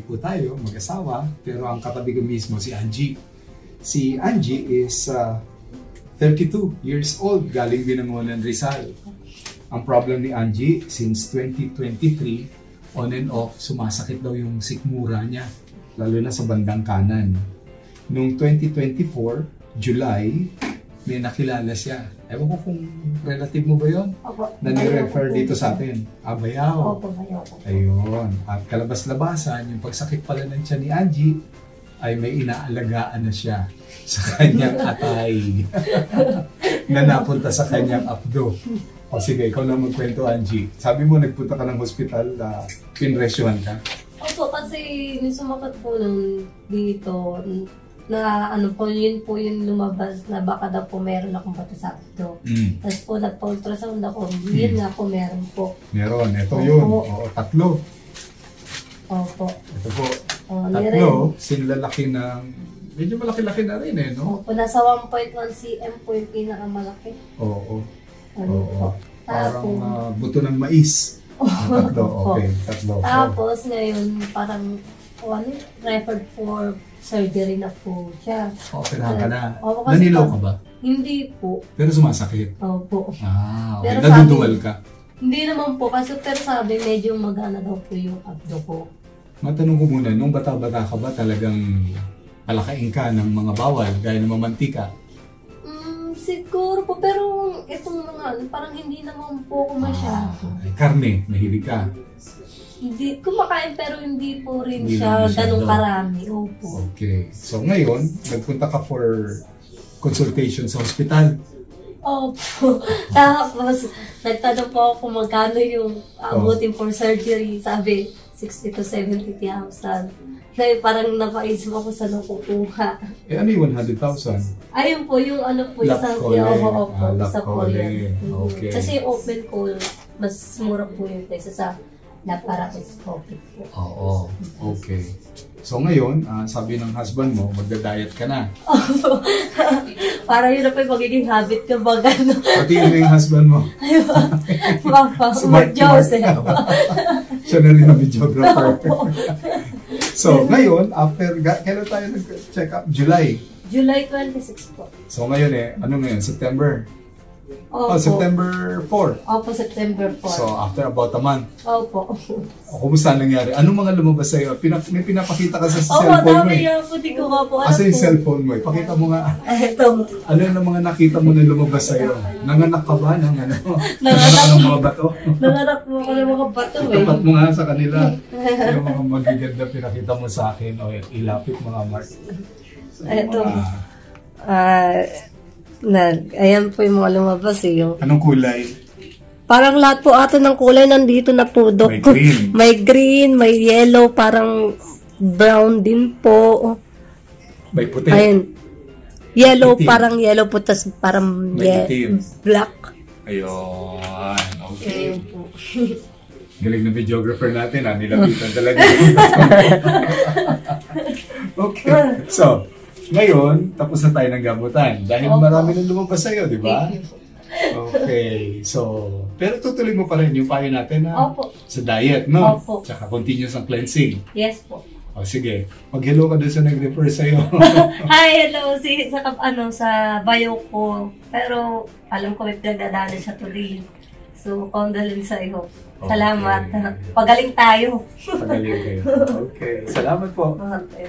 po tayo, mag-asawa, pero ang katabi ko mismo si Angie. Si Angie is 32 years old, galing Binangonan, Rizal. Ang problem ni Angie, since 2023, on and off, sumasakit daw yung sikmura niya, lalo na sa bandang kanan. Noong 2024, July, may nakilala siya. Ewan ko kung relative mo ba yun? Opo. Na ni-refer dito sa atin. Bayaw. Opo, Bayaw. Ayun. At kalabas-labasan, yung pagsakit pala ng tiyan ni Angie, ay may inaalagaan na siya sa kanyang atay na napunta sa kanyang abdo. O sige, ikaw na magkwento, Angie. Sabi mo, nagpunta ka ng hospital, pinresyohan ka? Opo, kasi yung sumakat po nung dito, na ano po, yun po yung lumabas na baka daw po meron akong bato sa abdo. Tapos po, nagpa-ultrasound ako, yun nga po meron po. Meron, ito Opo. yun. Oo, tatlo. Opo. Ito po. Meron. Tatlo, sinlalaki ng, medyo malaki-laki na rin no? Opo, nasa 1.1 cm po yung pinakamalaki. Oo. Ano po. Parang buto ng mais. Tatlo, okay. Tatlo. Tapos ngayon, parang referred for surgery na po siya. Operahan ka na. Opo, kasi Nanilaw ka ba? Hindi po. Pero sumasakit? Opo. Okay. Pero Naduduwal ka? Hindi naman po, kasi pero sabi medyo magana daw po yung abdo ko. Matanong ko muna, nung bata-bata ka ba talagang palakain ka ng mga bawal, gaya ng mamantika? Siguro po, pero itong mga, parang hindi naman po ako masyado. Karne, mahilig ka? Hindi, kumakain pero hindi po rin Hindi siya naman ganun masyado. karami. Opo. Okay. So ngayon, nagpunta ka for consultation sa hospital. Opo. Tapos, nagtanong po ako kung magkano yung abutin for surgery. Sabi, 60 to 70,000. Dahil parang napaisip ako sa nakukuha. Ano yung 100,000? Ayun po, yung ano po, Lap isang collar. isa Lap po collar. yan. Okay. Kasi yung open call, mas mura po yun kaysa sa laparoscopic po. Oo. Okay. So ngayon, sabi ng husband mo, magda-diet ka na. Parang yun na po yung magiging habit ko ba gano'n. Pati yun yung husband mo. Papa, Smart, Joseph. Siya na rin ang videographer. So ngayon, after, kailan tayo nag-check up? July. July 26 po. So ngayon ano ngayon? September? Opo. September 4. Opo, September 4. So after about a month. Opo. Kumusta nangyari? Anong mga lumabas sa'yo? May pinapakita ka sa Opo, cellphone mo dami eh. yan po. Di ko nga po. Asa yung cellphone mo eh? Pakita mo nga. Ito. Ano yung mga nakita mo na lumabas sa'yo? Nanganak ka ba ng ano? Nanganak ng mga bato? Nanganak mo ko ng mga bato eh. Tapat mo nga sa kanila. Yung mga magaganda pinakita mo sa akin. O ilapit mga Mark. Ito. Ayan po yung mga lumabas eh. Anong kulay? Parang lahat po ato ng kulay nandito na po, Dok. May green. May green, may yellow, parang brown din po. May puti. Ayun. Yellow, Itim. parang yellow po, tas parang May itim. black. Ayun. Okay. Ayun po. Galing na videographer natin, nilapitan talaga. Okay. So, ngayon, tapos na tayo ng gamutan. Dahil marami nang lumabas sa'yo, di ba? Okay. So, pero tutuloy mo pa rin yung payo natin sa diet, no? Opo. Tsaka continuous ang cleansing. Yes po. O sige, mag-hello ka doon sa nag-refer sa'yo. Hi, hello. Sa bayo ko. Pero, alam ko may pinagdadaanan siya tuloy. So, condolence sa iyo. Salamat. Okay. Pagaling tayo. Pagaling kayo. Okay. Salamat po. Okay.